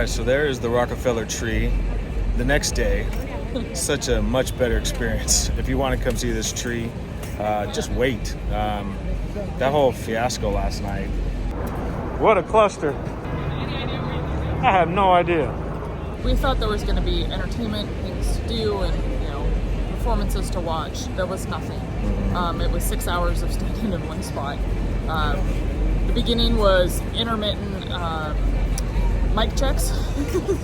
so there is the Rockefeller tree. The next day, such a much better experience. If you want to come see this tree, just wait. That whole fiasco last night. What a cluster. I have no idea. We thought there was going to be entertainment, things to do, and performances to watch. There was nothing. It was 6 hours of standing in one spot. The beginning was intermittent mic checks.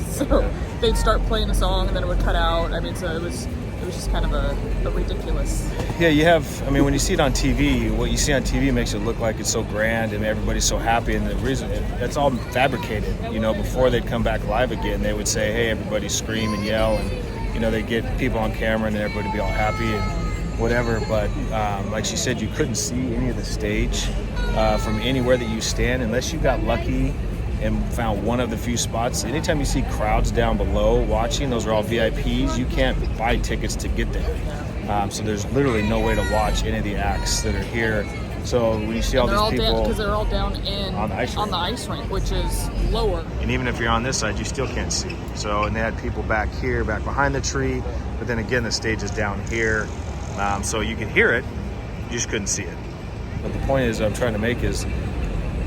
So they'd start playing a song and then it would cut out. I mean, so it was just kind of a ridiculous. Yeah, you have, when you see it on TV, what you see on TV makes it look like it's so grand and everybody's so happy, and the reason, that's all fabricated. Before they'd come back live again, they would say, hey, everybody scream and yell, and, they'd get people on camera and everybody would be all happy and whatever, but like she said, you couldn't see any of the stage from anywhere that you stand unless you got lucky and found one of the few spots. Anytime you see crowds down below watching, those are all VIPs. You can't buy tickets to get there. So there's literally no way to watch any of the acts that are here. So when you see all these people, because they're all down on the ice rink, which is lower. And even if you're on this side, you still can't see. So, and they had people back here, back behind the tree, but then again, the stage is down here. So you could hear it, you just couldn't see it. But the point is, I'm trying to make is,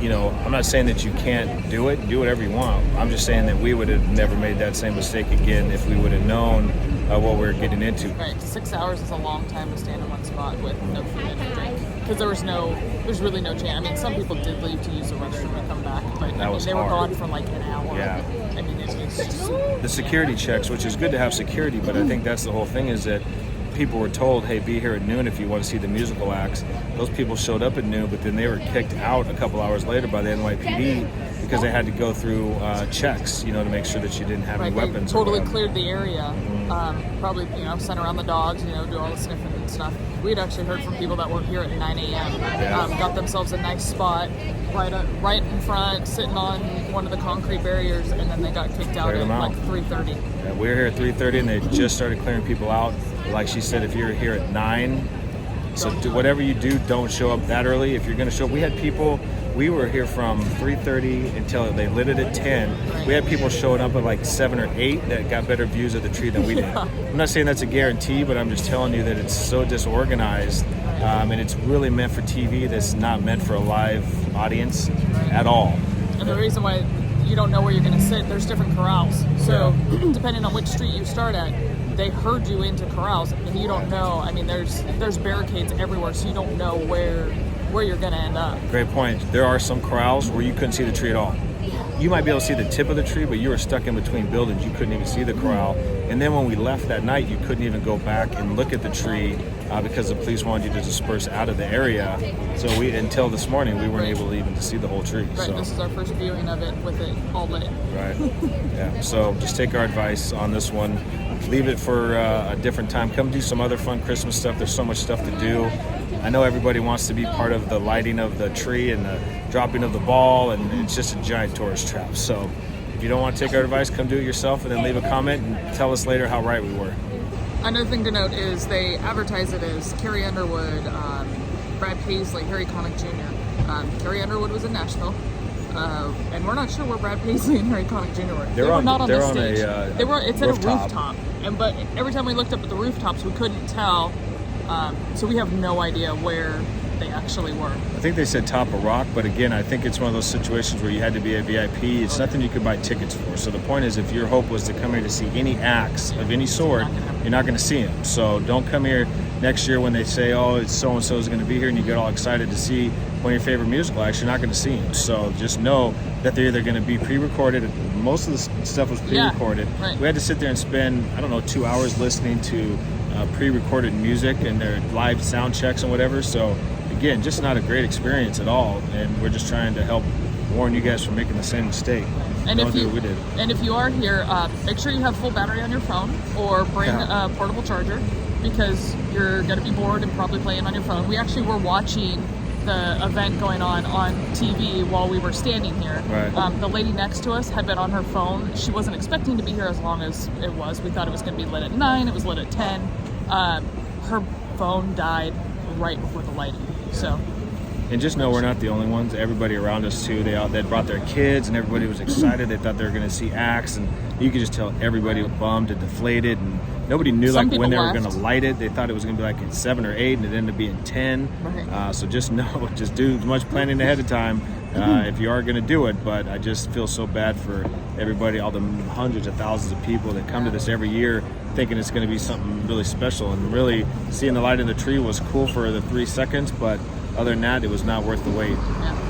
I'm not saying that you can't do it, do whatever you want. I'm just saying that we would have never made that same mistake again if we would have known what we were getting into. Right, 6 hours is a long time to stand in one spot with no food and drink. Because there's really no chance. Some people did leave to use the restroom and come back, but they were gone for like an hour. Yeah. It was just... The security checks, which is good to have security, but I think that's the whole thing, is that people were told, hey, be here at noon if you want to see the musical acts. Those people showed up at noon, but then they were kicked out a couple hours later by the NYPD because they had to go through checks, to make sure that you didn't have any weapons. They totally cleared the area. Probably, sent around the dogs, do all the sniffing and stuff. We had actually heard from people that were here at 9 a.m. Got themselves a nice spot right in front, sitting on one of the concrete barriers, and then they got kicked out at like 3:30. Yeah, we were here at 3:30, and they just started clearing people out. Like she said, if you're here at 9, so whatever you do, don't show up that early. If you're going to show up, we had people, we were here from 3:30 until they lit it at 10. We had people showing up at like 7 or 8 that got better views of the tree than we did. I'm not saying that's a guarantee, but I'm just telling you that it's so disorganized, and it's really meant for TV that's not meant for a live audience at all. And the reason why you don't know where you're going to sit, there's different corrals. So depending on which street you start at, they herd you into corrals, and you don't know. There's barricades everywhere, so you don't know where you're going to end up. Great point. There are some corrals where you couldn't see the tree at all. You might be able to see the tip of the tree, but you were stuck in between buildings. You couldn't even see the corral. And then when we left that night, you couldn't even go back and look at the tree because the police wanted you to disperse out of the area. So until this morning, we weren't able to even to see the whole tree. Right, so this is our first viewing of it with it all lit. Right, yeah. So just take our advice on this one. Leave it for a different time. Come do some other fun Christmas stuff. There's so much stuff to do. I know everybody wants to be part of the lighting of the tree and the dropping of the ball, and it's just a giant tourist trap. So if you don't want to take our advice, come do it yourself and then leave a comment and tell us later how right we were. Another thing to note is they advertise it as Carrie Underwood, Brad Paisley, Harry Connick Jr. Carrie Underwood was in Nashville. And we're not sure where Brad Paisley and Harry Connick Jr. were. They were not on the stage. It's at a rooftop. But every time we looked up at the rooftops, we couldn't tell. So we have no idea where they actually were. I think they said top of rock, but again, I think it's one of those situations where you had to be a VIP. It's nothing you could buy tickets for. So the point is, if your hope was to come here to see any acts of any sort, you're not going to see them. So don't come here next year when they say, oh, it's so-and-so is going to be here, and you get all excited to see one of your favorite musical acts. You're not going to see them. So just know that they're either going to be pre-recorded. Most of the stuff was pre-recorded. Yeah, right. We had to sit there and spend, 2 hours listening to pre-recorded music and their live sound checks and whatever. So again, just not a great experience at all, and we're just trying to help warn you guys from making the same mistake. And Don't do what we did. And if you are here, make sure you have full battery on your phone, or bring a portable charger, because you're going to be bored and probably playing on your phone. We actually were watching the event going on TV while we were standing here. Right. The lady next to us had been on her phone. She wasn't expecting to be here as long as it was. We thought it was going to be lit at 9. It was lit at 10. Her phone died right before the lighting. So And just know we're not the only ones. Everybody around us too. They brought their kids, and everybody was excited. They thought they were going to see acts, and you could just tell everybody was bummed and deflated, and nobody knew Some like when they people were going left. to light it. They thought it was going to be like at 7 or 8, and it ended up being 10. Right. So just know, just do as much planning ahead of time if you are going to do it. But I just feel so bad for everybody, all the hundreds of thousands of people that come to this every year thinking it's going to be something really special. And really seeing the light in the tree was cool for the 3 seconds, but other than that, it was not worth the wait. Yeah.